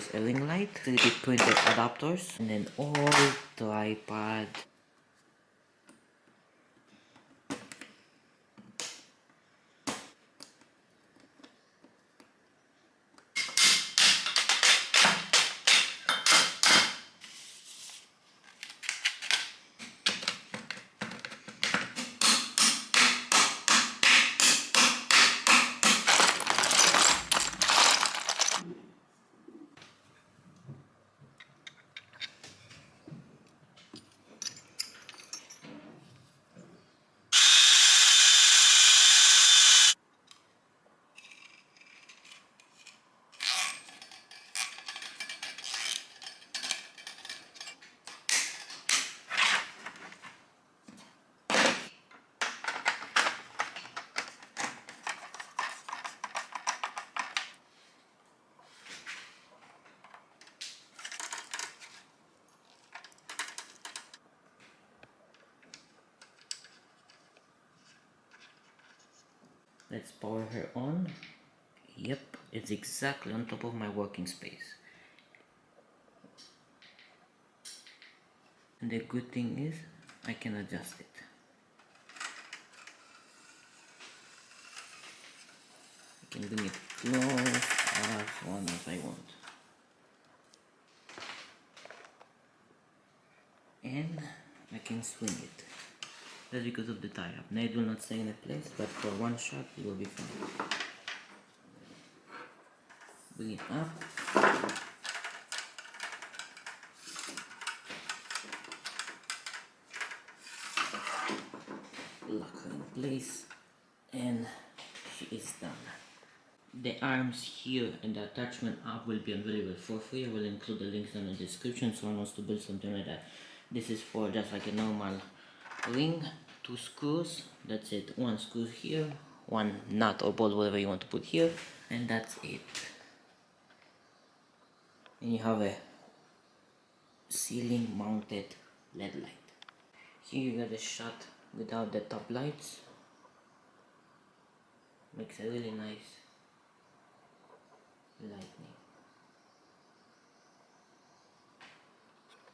is a ring light, 3D printed adapters, and then all tripod. Let's power her on. Yep, it's exactly on top of my working space. And the good thing is, I can adjust it. I can bring it close as long as I want. And I can swing it. That's because of the tie-up. Now it will not stay in a place, but for one shot it will be fine. Bring it up. Lock her in place, and she is done. The arms here and the attachment up will be available for free. I will include the links in the description, so one wants to build something like that. This is for just like a normal ring, 2 screws, that's it. 1 screw here, 1 nut or bolt, whatever you want to put here, and that's it. And you have a ceiling mounted LED light. Here you got a shot without the top lights. Makes a really nice lightning.